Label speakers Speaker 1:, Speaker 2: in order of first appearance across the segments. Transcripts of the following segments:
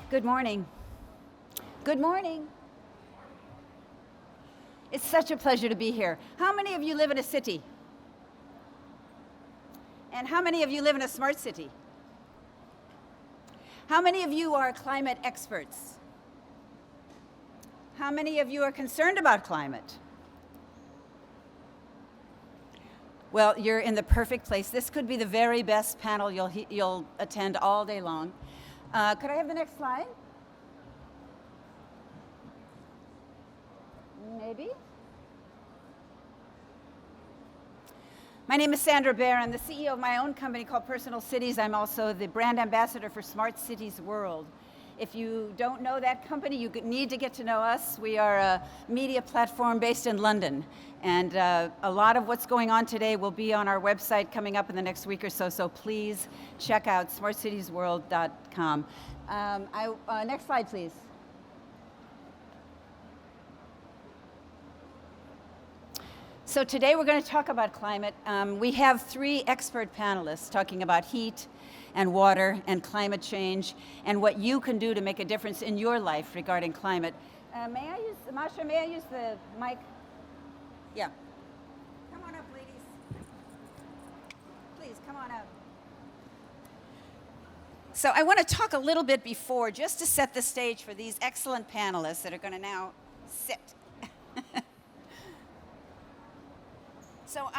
Speaker 1: Good morning. Good morning. It's such a pleasure to be here. How many of you live in a city? And how many of you live in a smart city? How many of you are climate experts? How many of you are concerned about climate? Well, you're in the perfect place. This could be the very best panel you'll attend all day long. Could I have the next slide? Maybe. My name is Sandra Baer. I'm the CEO of my own company called Personal Cities. I'm also the brand ambassador for SmartCitiesWorld. If you don't know that company, you need to get to know us. We are a media platform based in London. And a lot of what's going on today will be on our website coming up in the next week or so. So please check out SmartCitiesWorld.com. Next slide, please. So today we're going to talk about climate. We have 3 expert panelists talking about heat and water and climate change and what you can do to make a difference in your life regarding climate. Masha, may I use the mic? Yeah. Come on up, ladies. Please, come on up. So I want to talk a little bit before, just to set the stage for these excellent panelists that are going to now sit. So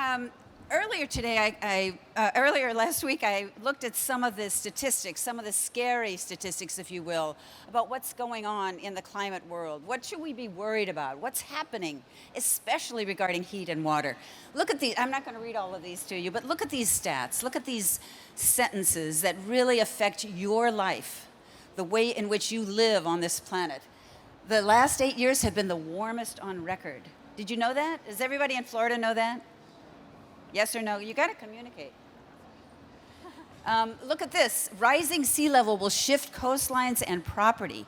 Speaker 1: earlier today, earlier last week, I looked at some of the statistics, some of the scary statistics, if you will, about what's going on in the climate world. What should we be worried about? What's happening, especially regarding heat and water? Look at these. I'm not going to read all of these to you, but look at these stats. Look at these sentences that really affect your life, the way in which you live on this planet. The last 8 years have been the warmest on record. Did you know that? Does everybody in Florida know that? Yes or no? You got to communicate. Look at this. Rising sea level will shift coastlines and property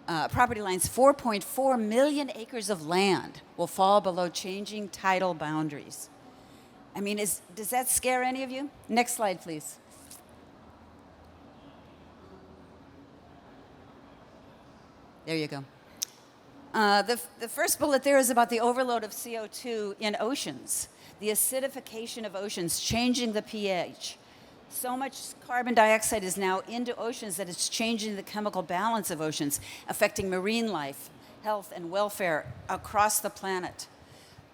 Speaker 1: lines. 4.4 million acres of land will fall below changing tidal boundaries. I mean, does that scare any of you? Next slide, please. There you go. The first bullet there is about the overload of CO2 in oceans, the acidification of oceans, changing the pH. So much carbon dioxide is now into oceans that it's changing the chemical balance of oceans, affecting marine life, health, and welfare across the planet.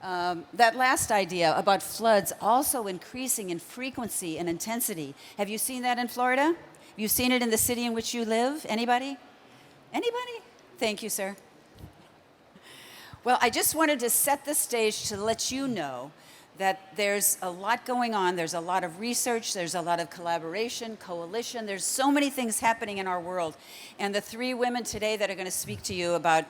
Speaker 1: That last idea about floods also increasing in frequency and intensity. Have you seen that in Florida? Have you seen it in the city in which you live? Anybody? Anybody? Thank you, sir. Well, I just wanted to set the stage to let you know that there's a lot going on. There's a lot of research. There's a lot of collaboration, coalition. There's so many things happening in our world. And the 3 women today that are going to speak to you about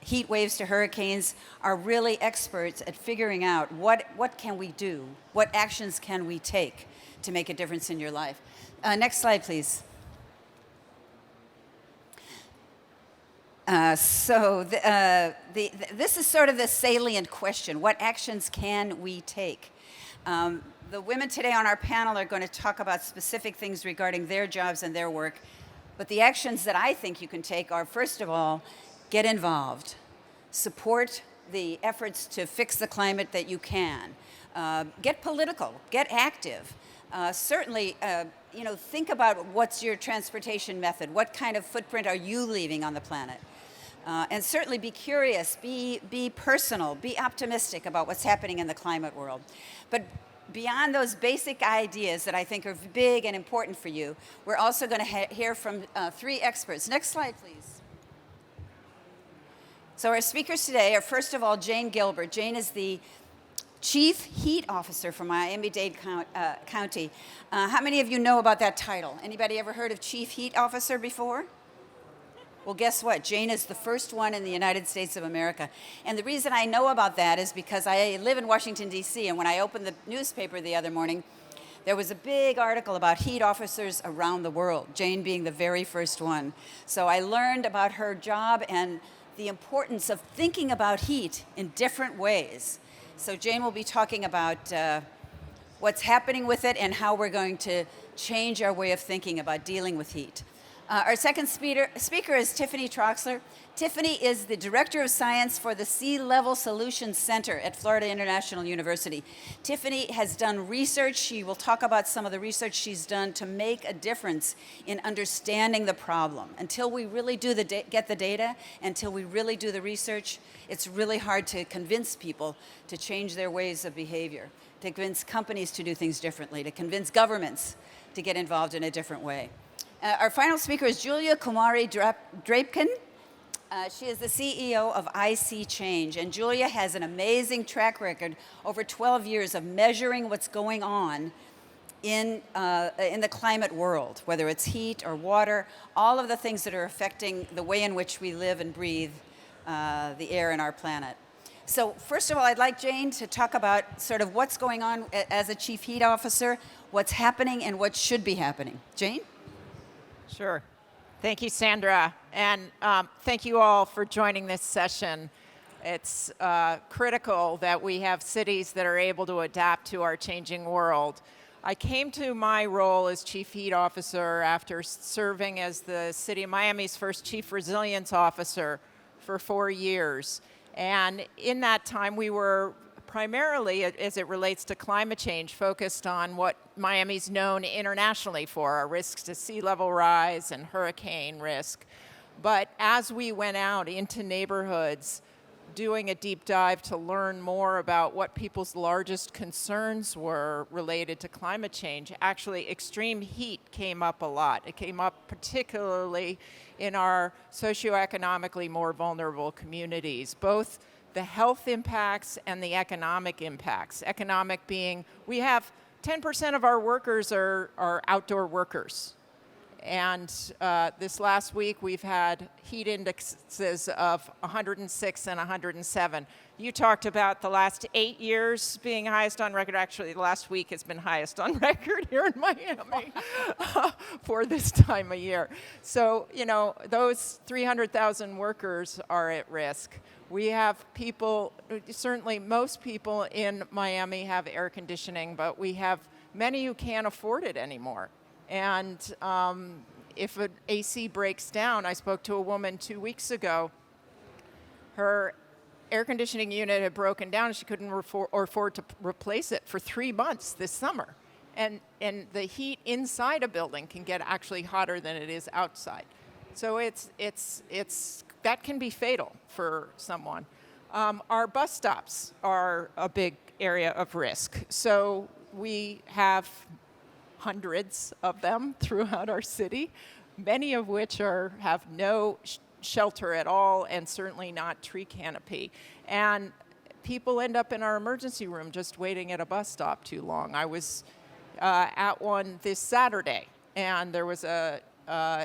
Speaker 1: heat waves to hurricanes are really experts at figuring out what can we do, what actions can we take to make a difference in your life. Next slide, please. This is sort of the salient question. What actions can we take? The women today on our panel are going to talk about specific things regarding their jobs and their work. But the actions that I think you can take are, first of all, get involved. Support the efforts to fix the climate that you can. Get political. Get active. Certainly, think about what's your transportation method. What kind of footprint are you leaving on the planet? And certainly be curious, be personal, be optimistic about what's happening in the climate world. But beyond those basic ideas that I think are big and important for you, we're also going to hear from 3 experts. Next slide, please. So our speakers today are, first of all, Jane Gilbert. Jane is the Chief Heat Officer for Miami-Dade County. How many of you know about that title? Anybody ever heard of Chief Heat Officer before? Well, guess what? Jane is the first one in the United States of America. And the reason I know about that is because I live in Washington, D.C., and when I opened the newspaper the other morning, there was a big article about heat officers around the world, Jane being the very first one. So I learned about her job and the importance of thinking about heat in different ways. So Jane will be talking about what's happening with it and how we're going to change our way of thinking about dealing with heat. Our second speaker is Tiffany Troxler. Tiffany is the Director of Science for the Sea Level Solutions Center at Florida International University. Tiffany has done research. She will talk about some of the research she's done to make a difference in understanding the problem. Until we really do get the data, until we really do the research, it's really hard to convince people to change their ways of behavior, to convince companies to do things differently, to convince governments to get involved in a different way. Our final speaker is Kumari Drapkin. She is the CEO of ISeeChange, and Julia has an amazing track record over 12 years of measuring what's going on in the climate world, whether it's heat or water, all of the things that are affecting the way in which we live and breathe the air in our planet. So first of all, I'd like Jane to talk about sort of what's going on as a chief heat officer, what's happening and what should be happening. Jane?
Speaker 2: Sure. Thank you, Sandra. And thank you all for joining this session. It's critical that we have cities that are able to adapt to our changing world. I came to my role as Chief Heat Officer after serving as the City of Miami's first Chief Resilience Officer for 4 years. And in that time, we were primarily, as it relates to climate change, focused on what Miami's known internationally for, our risks to sea level rise and hurricane risk. But as we went out into neighborhoods, doing a deep dive to learn more about what people's largest concerns were related to climate change, actually extreme heat came up a lot. It came up particularly in our socioeconomically more vulnerable communities, both the health impacts and the economic impacts. Economic being, we have 10% of our workers are outdoor workers. And this last week, we've had heat indexes of 106 and 107. You talked about the last 8 years being highest on record. Actually, the last week has been highest on record here in Miami for this time of year. So, you know, those 300,000 workers are at risk. We have people, certainly most people in Miami have air conditioning, but we have many who can't afford it anymore. And if an AC breaks down, I spoke to a woman 2 weeks ago, her air conditioning unit had broken down and she couldn't afford to replace it for 3 months this summer. And the heat inside a building can get actually hotter than it is outside. So that can be fatal for someone. Our bus stops are a big area of risk. So we have hundreds of them throughout our city, many of which have no shelter at all and certainly not tree canopy. And people end up in our emergency room just waiting at a bus stop too long. I was at one this Saturday, and there was a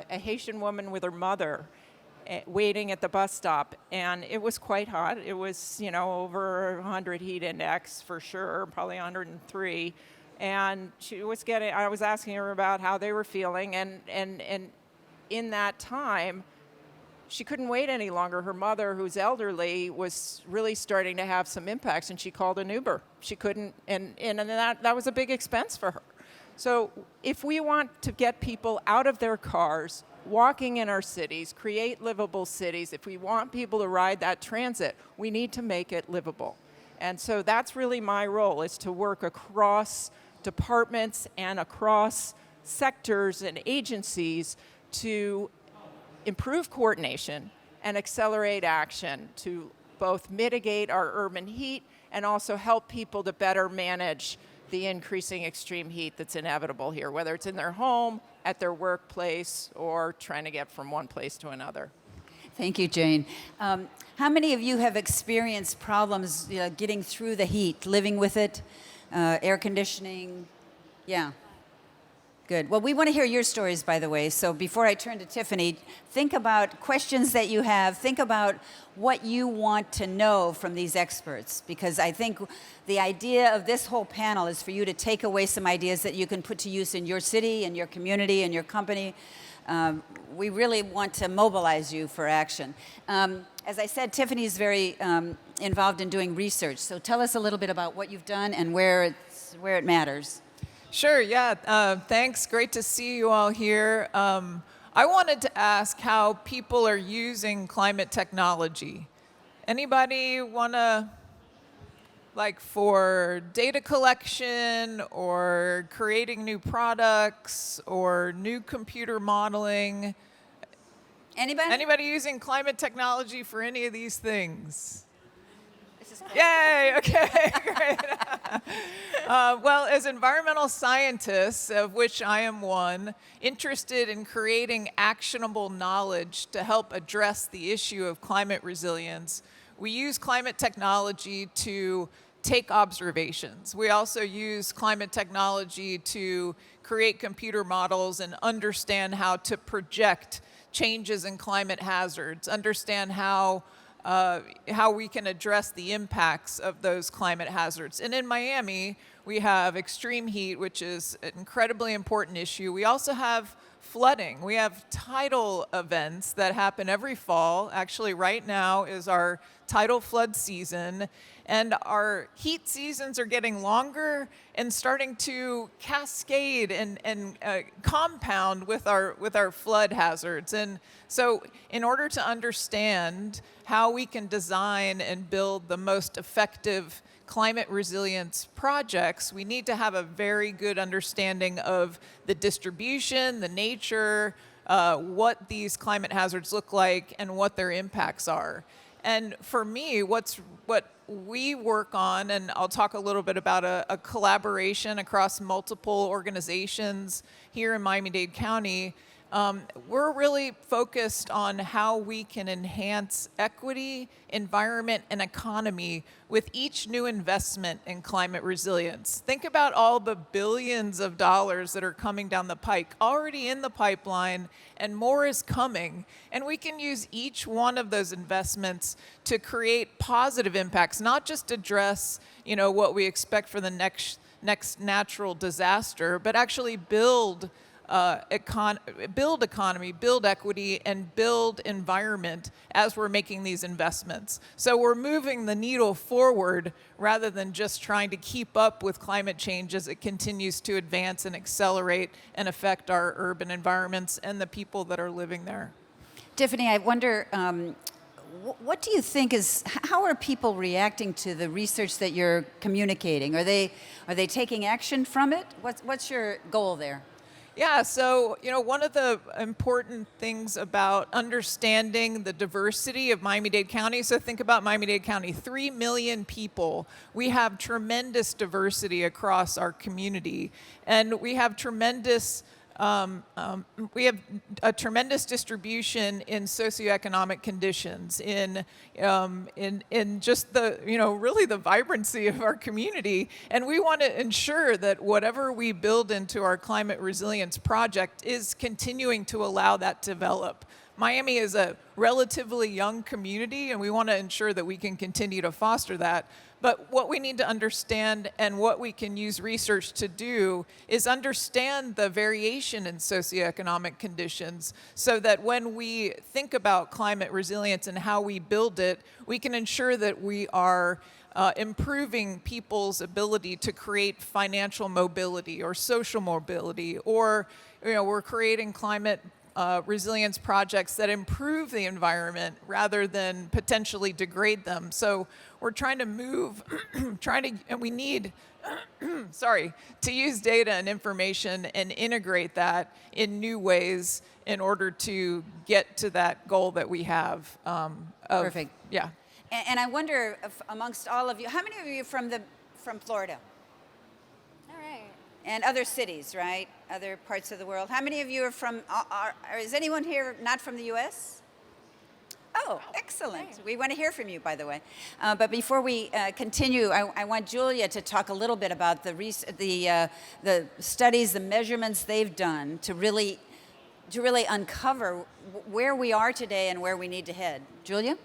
Speaker 2: Haitian woman with her mother waiting at the bus stop, and it was quite hot. It was, over 100 heat index for sure, probably 103. And I was asking her about how they were feeling, and in that time, she couldn't wait any longer. Her mother, who's elderly, was really starting to have some impacts, and she called an Uber. She couldn't, and that was a big expense for her. So if we want to get people out of their cars, walking in our cities, create livable cities, if we want people to ride that transit, we need to make it livable. And so that's really my role, is to work across departments and across sectors and agencies to improve coordination and accelerate action to both mitigate our urban heat and also help people to better manage the increasing extreme heat that's inevitable here, whether it's in their home, at their workplace, or trying to get from one place to another.
Speaker 1: Thank you, Jane. How many of you have experienced problems getting through the heat, living with it, air conditioning? Yeah. Good. Well, we want to hear your stories, by the way. So before I turn to Tiffany, think about questions that you have. Think about what you want to know from these experts, because I think the idea of this whole panel is for you to take away some ideas that you can put to use in your city, in your community, in your company. We really want to mobilize you for action. As I said, Tiffany is very involved in doing research. So tell us a little bit about what you've done and where it matters.
Speaker 3: Sure, yeah. Thanks. Great to see you all here. I wanted to ask how people are using climate technology. Anybody want to, like, for data collection or creating new products or new computer modeling?
Speaker 1: Anybody?
Speaker 3: Anybody using climate technology for any of these things?
Speaker 1: This is great.
Speaker 3: Yay, okay, great. Well, as environmental scientists, of which I am one, interested in creating actionable knowledge to help address the issue of climate resilience, we use climate technology to take observations. We also use climate technology to create computer models and understand how to project changes in climate hazards, understand how we can address the impacts of those climate hazards. And in Miami, we have extreme heat, which is an incredibly important issue. We also have flooding. We have tidal events that happen every fall. Actually, right now is our tidal flood season. And our heat seasons are getting longer and starting to cascade and compound with our flood hazards. And so in order to understand how we can design and build the most effective climate resilience projects, we need to have a very good understanding of the distribution, the nature, what these climate hazards look like, and what their impacts are. And for me, what we work on, and I'll talk a little bit about a collaboration across multiple organizations here in Miami-Dade County, we're really focused on how we can enhance equity, environment, and economy with each new investment in climate resilience. Think about all the billions of dollars that are coming down the pike, already in the pipeline, and more is coming. And we can use each one of those investments to create positive impacts, not just address, what we expect for the next natural disaster, but actually build economy, build equity, and build environment as we're making these investments. So we're moving the needle forward rather than just trying to keep up with climate change as it continues to advance and accelerate and affect our urban environments and the people that are living there.
Speaker 1: Tiffany, I wonder, what do you think how are people reacting to the research that you're communicating? Are they taking action from it? What's your goal there?
Speaker 3: Yeah, so, one of the important things about understanding the diversity of Miami-Dade County, so think about Miami-Dade County, 3 million people. We have tremendous diversity across our community, and we have a tremendous distribution in socioeconomic conditions, in just the, really the vibrancy of our community. And we want to ensure that whatever we build into our climate resilience project is continuing to allow that to develop. Miami is a relatively young community, and we want to ensure that we can continue to foster that. But what we need to understand, and what we can use research to do, is understand the variation in socioeconomic conditions so that when we think about climate resilience and how we build it, we can ensure that we are improving people's ability to create financial mobility or social mobility, or we're creating climate resilience projects that improve the environment rather than potentially degrade them. So we're trying to move, and we need, to use data and information and integrate that in new ways in order to get to that goal that we have.
Speaker 1: Perfect.
Speaker 3: Yeah.
Speaker 1: And I wonder, if amongst all of you, how many of you are from Florida?
Speaker 4: All right.
Speaker 1: And other cities, right? Other parts of the world. How many of you are from, is anyone here not from the U.S.? Oh, excellent.
Speaker 4: Okay.
Speaker 1: We want to hear from you, by the way. But before we continue, I want Julia to talk a little bit about the studies, the measurements they've done to really uncover where we are today and where we need to head. Julia?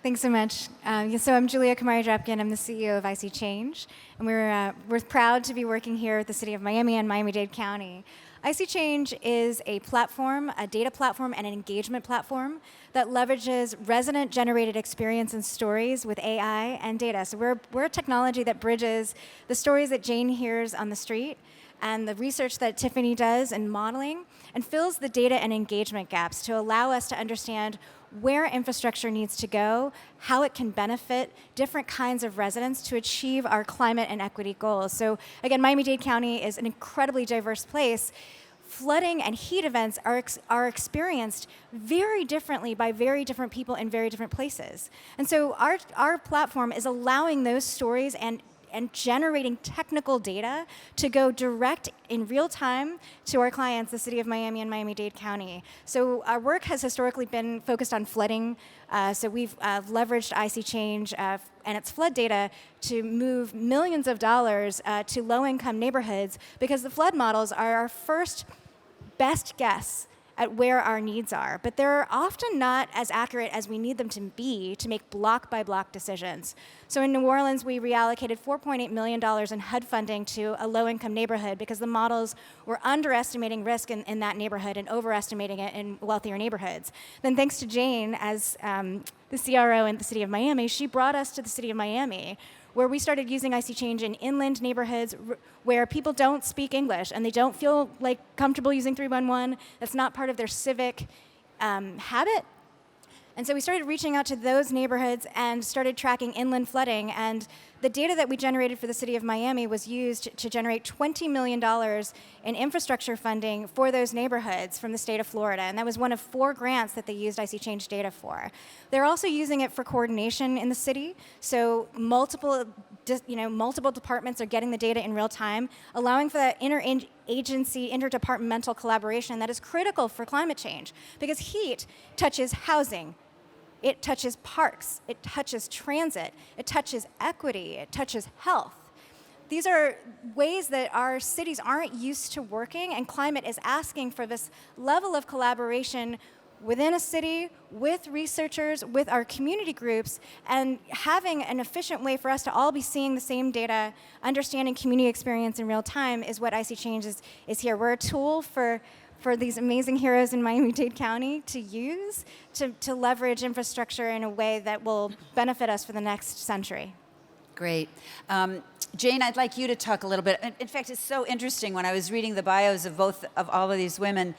Speaker 4: Thanks so much. So I'm Julia Kumari Drapkin. I'm the CEO of ISeeChange, and we're proud to be working here at the City of Miami and Miami-Dade County. ISeeChange is a platform, a data platform, and an engagement platform that leverages resident-generated experience and stories with AI and data. So we're a technology that bridges the stories that Jane hears on the street and the research that Tiffany does and modeling, and fills the data and engagement gaps to allow us to understand where infrastructure needs to go, how it can benefit different kinds of residents to achieve our climate and equity goals. So again, Miami-Dade County is an incredibly diverse place. Flooding and heat events are experienced very differently by very different people in very different places. And so our platform is allowing those stories and generating technical data to go direct in real time to our clients, the City of Miami and Miami-Dade County. So our work has historically been focused on flooding. So we've leveraged ISeeChange and its flood data to move millions of dollars to low-income neighborhoods, because the flood models are our first best guess at where our needs are, but they're often not as accurate as we need them to be to make block-by-block decisions. So in New Orleans, we reallocated $4.8 million in HUD funding to a low-income neighborhood because the models were underestimating risk in that neighborhood and overestimating it in wealthier neighborhoods. Then thanks to Jane, as the CRO in the City of Miami, she brought us to the City of Miami, where we started using ISeeChange in inland neighborhoods where people don't speak English and they don't feel like comfortable using 311. That's not part of their civic habit. And so we started reaching out to those neighborhoods and started tracking inland flooding. And the data that we generated for the City of Miami was used to generate $20 million in infrastructure funding for those neighborhoods from the state of Florida. And that was one of 4 grants that they used ISeeChange data for. They're also using it for coordination in the city. So multiple departments are getting the data in real time, allowing for that interagency, interdepartmental collaboration that is critical for climate change. Because heat touches housing, it touches parks, it touches transit, it touches equity, it touches health. These are ways that our cities aren't used to working, and climate is asking for this level of collaboration within a city, with researchers, with our community groups, and having an efficient way for us to all be seeing the same data, understanding community experience in real time is what ISeeChange is here. We're a tool for these amazing heroes in Miami-Dade County to use to leverage infrastructure in a way that will benefit us for the next century.
Speaker 1: Great. Jane, I'd like you to talk a little bit. In fact, it's so interesting. When I was reading the bios of all of these women,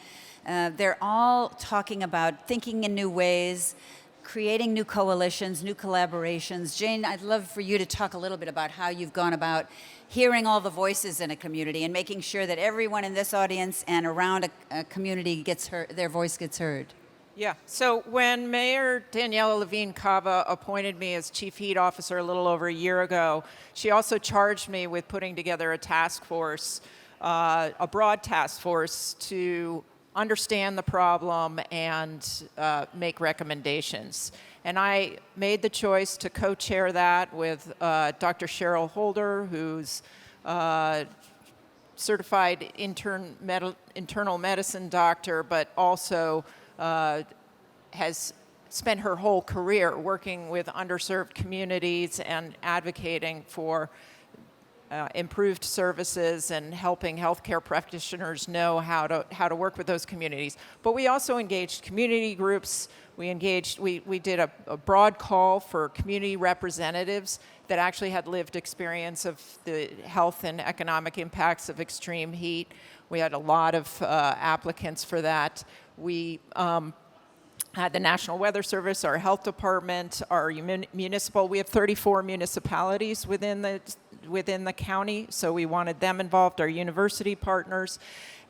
Speaker 1: they're all talking about thinking in new ways, creating new coalitions, new collaborations. Jane, I'd love for you to talk a little bit about how you've gone about hearing all the voices in a community and making sure that everyone in this audience and around a community their voice gets heard.
Speaker 2: Yeah, so when Mayor Daniela Levine Cava appointed me as Chief Heat Officer a little over a year ago, she also charged me with putting together a task force, a broad task force to understand the problem and make recommendations. And I made the choice to co-chair that with Dr. Cheryl Holder, who's certified internal medicine doctor, but also has spent her whole career working with underserved communities and advocating for improved services and helping healthcare practitioners know how to work with those communities. But we also engaged community groups. We did a broad call for community representatives that actually had lived experience of the health and economic impacts of extreme heat. We had a lot of applicants for that. We had the National Weather Service, our health department, our municipal. We have 34 municipalities within the county, so we wanted them involved, our university partners.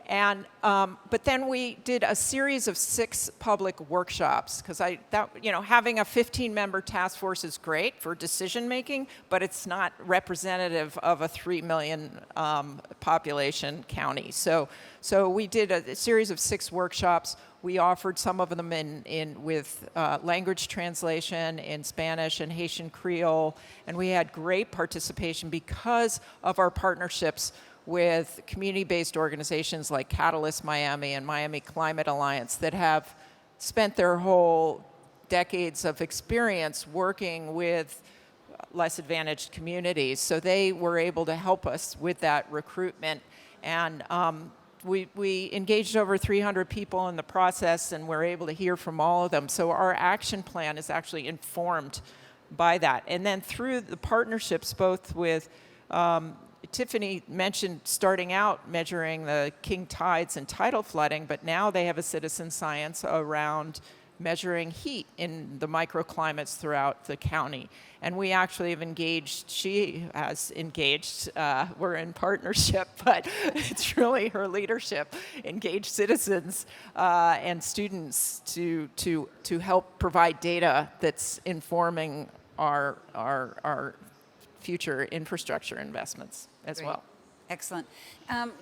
Speaker 2: And but then we did a series of 6 public workshops, because having a 15-member task force is great for decision making, but it's not representative of a 3 million population county. So we did a series of 6 workshops. We offered some of them with language translation in Spanish and Haitian Creole, and we had great participation because of our partnerships with community-based organizations like Catalyst Miami and Miami Climate Alliance that have spent their whole decades of experience working with less advantaged communities. So they were able to help us with that recruitment. And we engaged over 300 people in the process, and we're able to hear from all of them. So our action plan is actually informed by that. And then through the partnerships, both with Tiffany mentioned starting out measuring the king tides and tidal flooding, but now they have a citizen science around measuring heat in the microclimates throughout the county. And we actually have engaged, she has engaged, we're in partnership, but it's really her leadership, engaged citizens and students to help provide data that's informing our future infrastructure investments as
Speaker 1: Great.
Speaker 2: well.
Speaker 1: Excellent.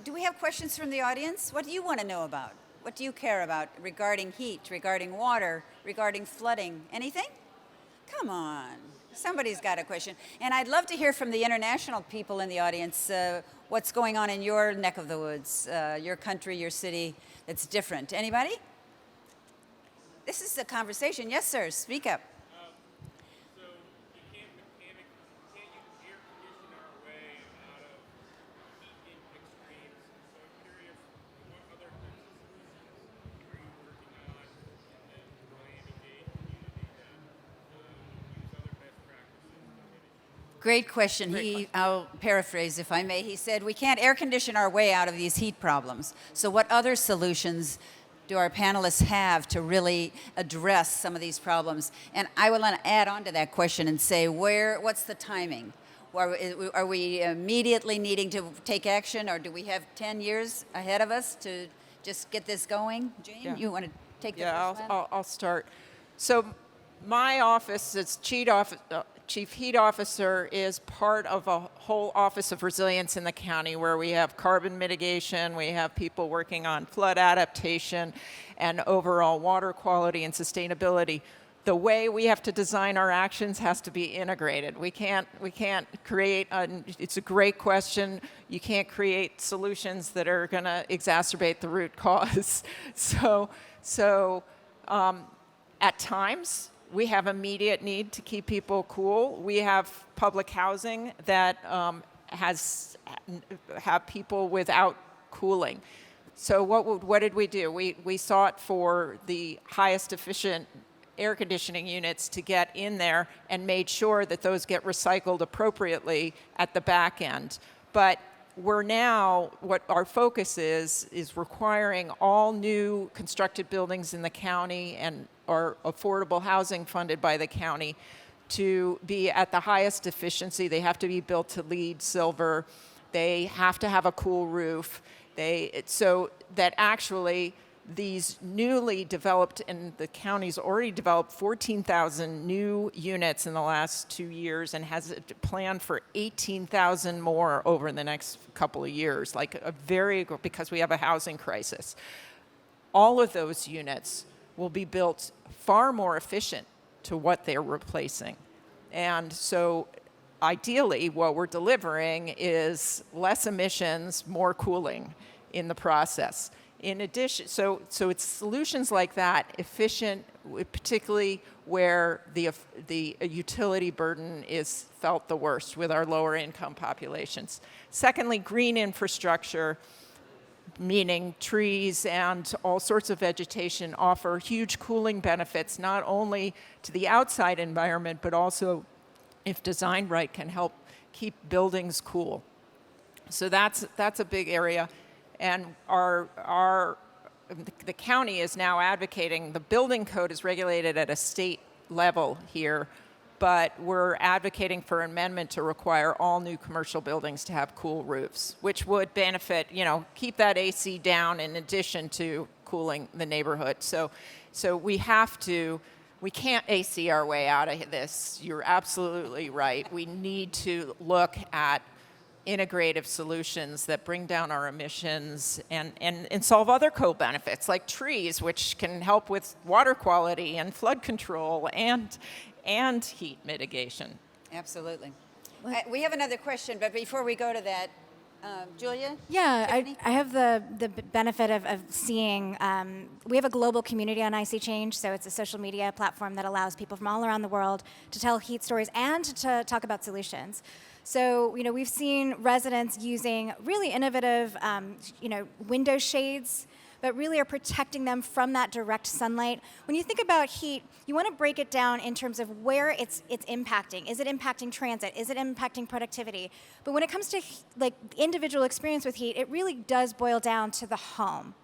Speaker 1: Do we have questions from the audience? What do you want to know about? What do you care about regarding heat, regarding water, regarding flooding? Anything? Come on. Somebody's got a question. And I'd love to hear from the international people in the audience what's going on in your neck of the woods, your country, your city that's different. Anybody? This is a conversation. Yes, sir. Speak up.
Speaker 5: So you can't use air condition our way out of heat extremes. So I'm curious, what other types of solutions are you working on in the Miami-Dade community that use other best practices?
Speaker 1: Great question. I'll paraphrase if I may. He said, we can't air condition our way out of these heat problems. So what other solutions do our panelists have to really address some of these problems? And I will add on to that question and say, what's the timing? Are we immediately needing to take action, or do we have 10 years ahead of us to just get this going? Jane,
Speaker 2: Yeah.
Speaker 1: you want to take the
Speaker 2: Yeah,
Speaker 1: first one?
Speaker 2: I'll start. So my office is Chief Heat Officer is part of a whole Office of Resilience in the county where we have carbon mitigation, we have people working on flood adaptation and overall water quality and sustainability. The way we have to design our actions has to be integrated. We can't create, it's a great question, you can't create solutions that are going to exacerbate the root cause. So at times, we have immediate need to keep people cool. We have public housing that have people without cooling. So what did we do? We sought for the highest efficient air conditioning units to get in there and made sure that those get recycled appropriately at the back end. But we're now, what our focus is requiring all new constructed buildings in the county and or affordable housing funded by the county to be at the highest efficiency. They have to be built to LEED Silver. They have to have a cool roof. So that actually these newly developed, and the county's already developed 14,000 new units in the last 2 years and has a plan for 18,000 more over the next couple of years, because we have a housing crisis. All of those units will be built far more efficient to what they're replacing. And so ideally, what we're delivering is less emissions, more cooling in the process. In addition, so it's solutions like that, efficient, particularly where the utility burden is felt the worst with our lower income populations. Secondly, green infrastructure, meaning trees and all sorts of vegetation, offer huge cooling benefits, not only to the outside environment, but also, if designed right, can help keep buildings cool. So that's a big area. And the county is now advocating, the building code is regulated at a state level here, but we're advocating for an amendment to require all new commercial buildings to have cool roofs, which would benefit, keep that AC down in addition to cooling the neighborhood. So we can't AC our way out of this. You're absolutely right. We need to look at integrative solutions that bring down our emissions and solve other co-benefits like trees, which can help with water quality and flood control and heat mitigation.
Speaker 1: Absolutely. We have another question, but before we go to that, Julia?
Speaker 4: Yeah,
Speaker 1: Tiffany?
Speaker 4: I have the benefit of seeing, we have a global community on ISeeChange, so it's a social media platform that allows people from all around the world to tell heat stories and to talk about solutions. So, we've seen residents using really innovative, window shades but really are protecting them from that direct sunlight. When you think about heat, you want to break it down in terms of where it's impacting. Is it impacting transit? Is it impacting productivity? But when it comes to like individual experience with heat, it really does boil down to the home.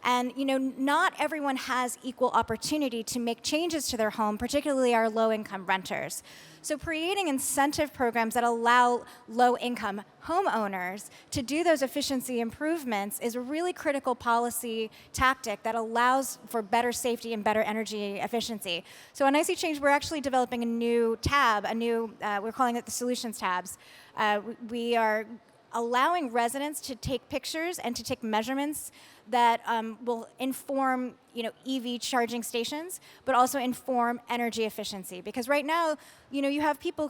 Speaker 4: And not everyone has equal opportunity to make changes to their home, particularly our low-income renters. So creating incentive programs that allow low-income homeowners to do those efficiency improvements is a really critical policy tactic that allows for better safety and better energy efficiency. So on ISeeChange, we're actually developing a new tab, we're calling it the Solutions tabs. We are allowing residents to take pictures and to take measurements that will inform EV charging stations, but also inform energy efficiency. Because right now, you have people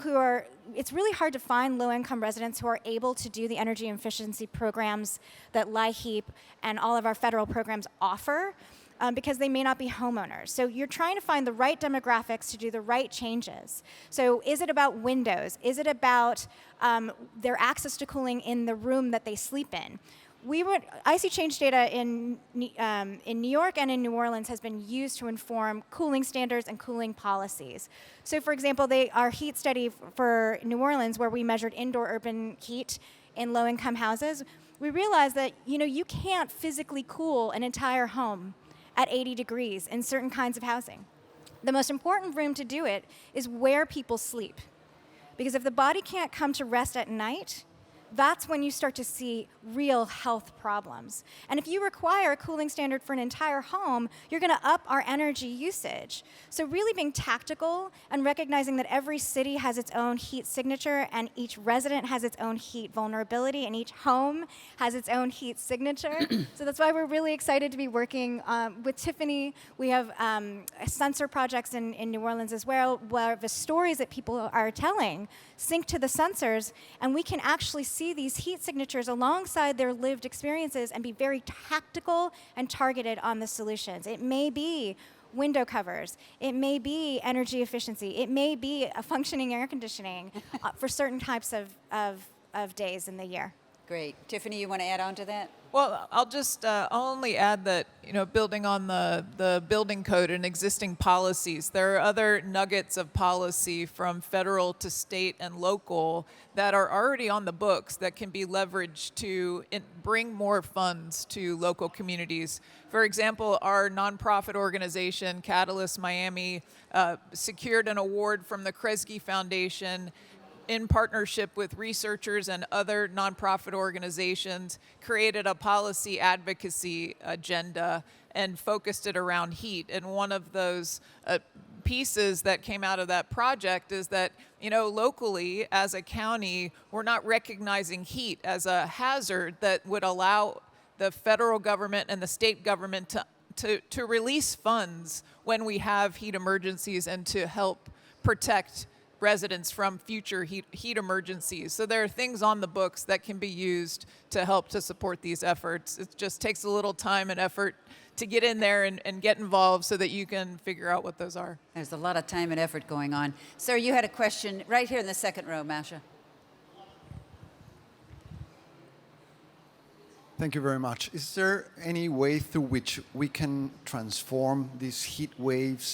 Speaker 4: it's really hard to find low-income residents who are able to do the energy efficiency programs that LIHEAP and all of our federal programs offer, because they may not be homeowners. So you're trying to find the right demographics to do the right changes. So is it about windows? Is it about their access to cooling in the room that they sleep in? ISeeChange data in New York and in New Orleans has been used to inform cooling standards and cooling policies. So for example, our heat study for New Orleans, where we measured indoor urban heat in low-income houses, we realized that you can't physically cool an entire home at 80 degrees in certain kinds of housing. The most important room to do it is where people sleep. Because if the body can't come to rest at night, that's when you start to see real health problems. And if you require a cooling standard for an entire home, you're going to up our energy usage. So really being tactical and recognizing that every city has its own heat signature and each resident has its own heat vulnerability and each home has its own heat signature. So that's why we're really excited to be working with Tiffany. We have sensor projects in New Orleans as well, where the stories that people are telling sync to the sensors, and we can actually see these heat signatures alongside their lived experiences and be very tactical and targeted on the solutions. It may be window covers. It may be energy efficiency. It may be a functioning air conditioning for certain types of days in the year.
Speaker 1: Great. Tiffany, you want to add on to that?
Speaker 3: Well, I'll only add that, building on the building code and existing policies, there are other nuggets of policy from federal to state and local that are already on the books that can be leveraged to bring more funds to local communities. For example, our nonprofit organization, Catalyst Miami, secured an award from the Kresge Foundation in partnership with researchers and other nonprofit organizations, created a policy advocacy agenda and focused it around heat. And one of those pieces that came out of that project is that, locally as a county, we're not recognizing heat as a hazard that would allow the federal government and the state government to release funds when we have heat emergencies and to help protect residents from future heat emergencies. So there are things on the books that can be used to help to support these efforts. It just takes a little time and effort to get in there and get involved so that you can figure out what those are.
Speaker 1: There's a lot of time and effort going on. Sir, you had a question right here in the second row, Masha.
Speaker 6: Thank you very much. Is there any way through which we can transform these heat waves